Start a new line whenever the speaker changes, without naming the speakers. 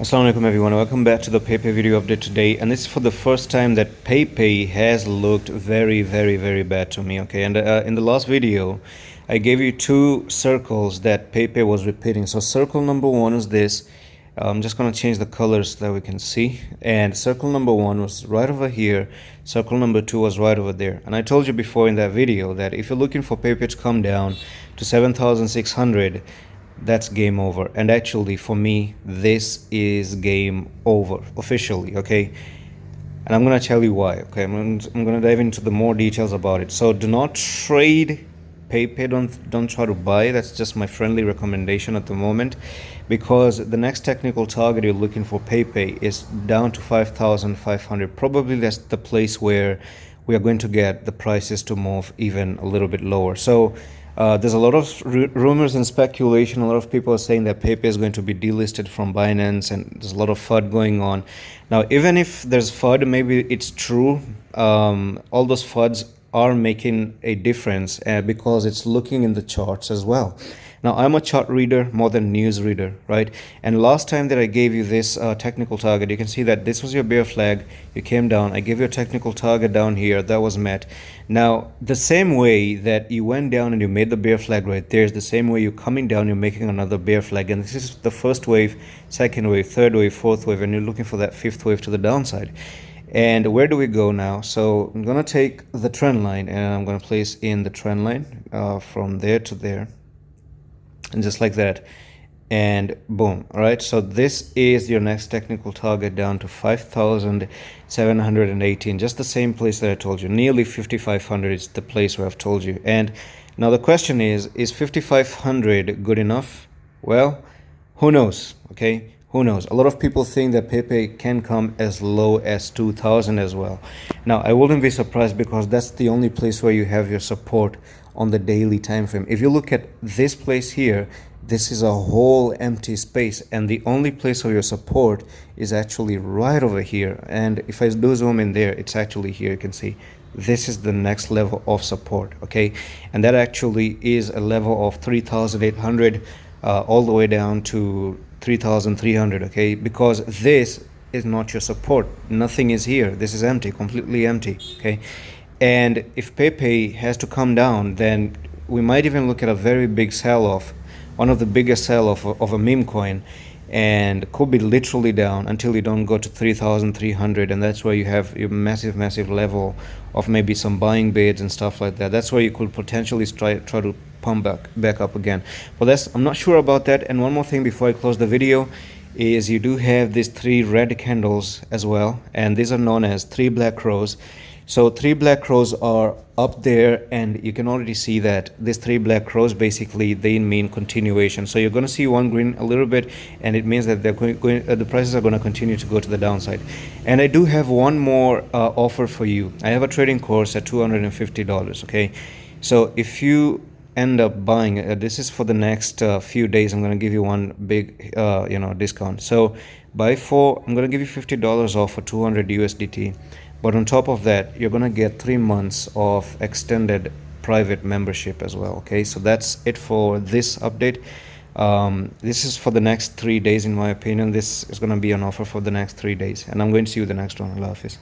Assalamu alaikum everyone, welcome back to the Pepe video update today, and this is for the first time that Pepe has looked very bad to me. Okay, and in the last video I gave you two circles that Pepe was repeating. So circle number one is this. I'm just going to change the colors so that we can see, and circle number one was right over here, circle number two was right over there. And I told you before in that video that if you're looking for Pepe to come down to 7,600, that's game over. And actually for me this is game over officially. Okay, and I'm gonna tell you why. Okay, I'm gonna dive into the more details about it. So do not trade Pepe, don't try to buy. That's just my friendly recommendation at the moment, because the next technical target you're looking for Pepe is down to 5,500. Probably that's the place where we are going to get the prices to move even a little bit lower. So there's a lot of rumors and speculation. A lot of people are saying that Pepe is going to be delisted from Binance, and there's a lot of FUD going on. Now, even if there's FUD, maybe it's true. All those FUDs are making a difference because it's looking in the charts as well. Now, I'm a chart reader more than news reader, right? And last time that I gave you this technical target, you can see that this was your bear flag. You came down. I gave you a technical target down here. That was met. Now, the same way that you went down and you made the bear flag right there is the same way you're coming down, you're making another bear flag. And this is the first wave, second wave, third wave, fourth wave, and you're looking for that fifth wave to the downside. And where do we go now? So I'm going to take the trend line and I'm going to place in the trend line from there to there. And just like that, and boom. All right, so this is your next technical target down to 5,718, just the same place that I told you. Nearly 5,500 is the place where I've told you. And now the question is 5,500 good enough? Well, who knows? Okay, who knows? A lot of people think that Pepe can come as low as 2,000 as well. Now, I wouldn't be surprised, because that's the only place where you have your support on the daily time frame. If you look at this place here, this is a whole empty space, and the only place of your support is actually right over here. And if I do zoom in there, it's actually here. You can see this is the next level of support. Okay, and that actually is a level of 3,800 all the way down to 3,300. Okay, because this is not your support. Nothing is here. This is empty, completely empty. Okay, and if Pepe has to come down, then we might even look at a very big sell-off, one of the biggest sell-off of a meme coin, and could be literally down until you don't go to 3,300, and that's where you have your massive level of maybe some buying bids and stuff like that. That's where you could potentially try to pump back up again. But I'm not sure about that. And one more thing before I close the video is you do have these three red candles as well, and these are known as three black crows. So three black crows are up there, and you can already see that these three black crows, basically they mean continuation. So you're going to see one green a little bit, and it means that they're the prices are going to continue to go to the downside. And I do have one more offer for you. I have a trading course at $250. Okay, so if you end up buying this is for the next few days. I'm going to give you one big discount. So buy 4, I'm going to give you $50 off for 200 USDT. But on top of that, you're going to get 3 months of extended private membership as well. Okay, so that's it for this update. This is for the next 3 days, in my opinion. This is going to be an offer for the next 3 days, and I'm going to see you the next one. Allah Hafiz.